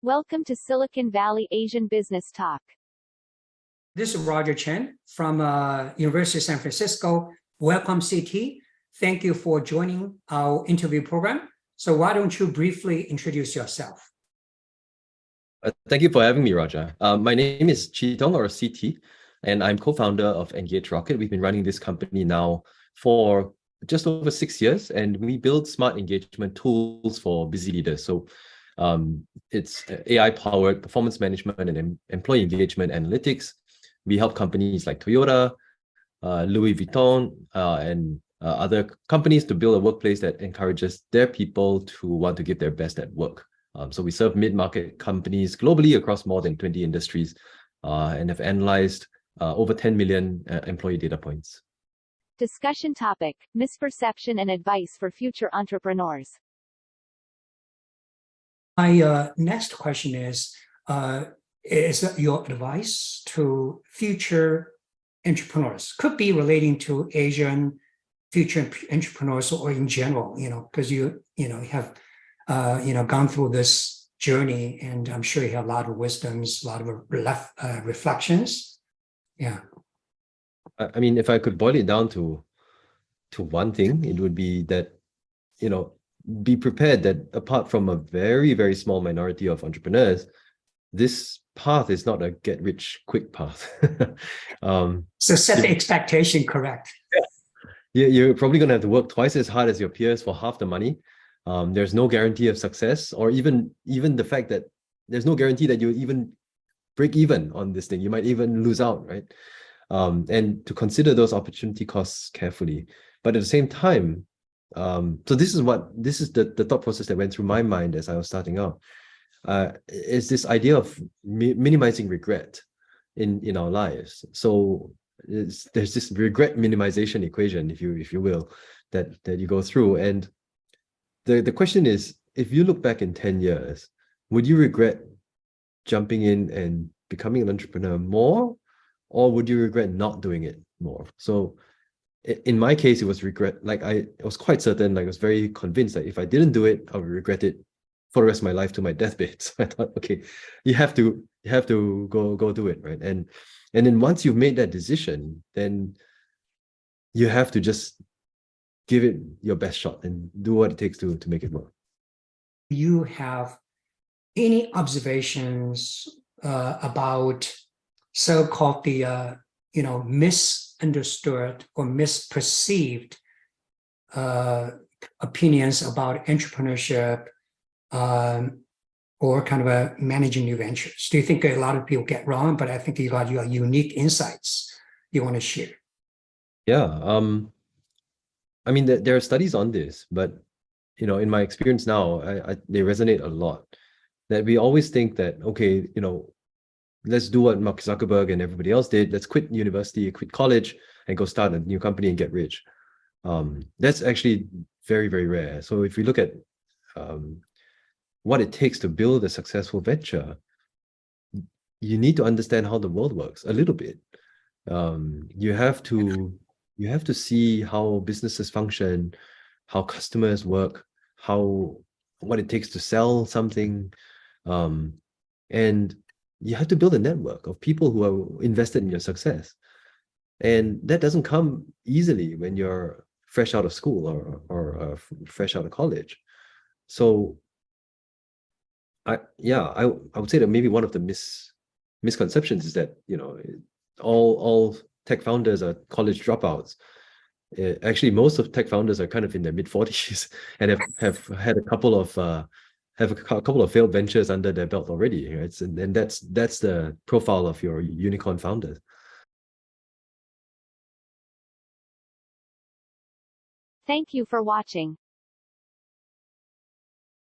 Welcome to Silicon Valley Asian Business Talk. This is Roger Chen from University of San Francisco. Welcome, CT. Thank you for joining our interview program. So why don't you briefly introduce yourself? Thank you for having me, Roger. My name is CheeTung, or CT, and I'm co-founder of EngageRocket. We've been running this company now for just over 6 years, and we build smart engagement tools for busy leaders. So it's AI-powered performance management and employee engagement analytics. We help companies like Toyota, Louis Vuitton, and other companies to build a workplace that encourages their people to want to give their best at work. So we serve mid-market companies globally across more than 20 industries and have analyzed over 10 million employee data points. Discussion topic: misperception and advice for future entrepreneurs. My next question is your advice to future entrepreneurs? Could be relating to Asian future entrepreneurs or in general, because you have gone through this journey, and I'm sure you have a lot of wisdoms, a lot of reflections. Yeah. I mean, if I could boil it down to one thing, it would be that, be prepared that apart from a very, very small minority of entrepreneurs, this path is not a get-rich-quick path. So set the expectation correct. Yeah. You're probably going to have to work twice as hard as your peers for half the money. There's no guarantee of success, or even the fact that there's no guarantee that you even break even on this thing. You might even lose out, right? And to consider those opportunity costs carefully. But at the same time, so this is the thought process that went through my mind as I was starting out. Is this idea of minimizing regret in our lives. So there's this regret minimization equation, if you will, that you go through. And the question is, if you look back in 10 years, would you regret jumping in and becoming an entrepreneur more, or would you regret not doing it more? So in my case, it was regret. Like I was quite certain, I was very convinced that if I didn't do it, I would regret it for the rest of my life to my deathbed. So I thought, okay, you have to go do it, right? And then once you've made that decision, then you have to just give it your best shot and do what it takes to make it work. Do you have any observations about so-called the misunderstood or misperceived opinions about entrepreneurship or kind of managing new ventures? Do you think a lot of people get wrong? But I think you got your unique insights you want to share. Yeah, I mean, there are studies on this, but in my experience now, they resonate a lot. That we always think that, okay, let's do what Mark Zuckerberg and everybody else did. Let's quit university, quit college, and go start a new company and get rich. That's actually very, very rare. So if we look at what it takes to build a successful venture, you need to understand how the world works a little bit. You have to see how businesses function, how customers work, what it takes to sell something, and you have to build a network of people who are invested in your success. And that doesn't come easily when you're fresh out of school or fresh out of college. So I would say that maybe one of the misconceptions is that all tech founders are college dropouts. Actually, most of tech founders are kind of in their mid-40s and have had a couple of failed ventures under their belt already, right? And that's the profile of your unicorn founders. Thank you for watching.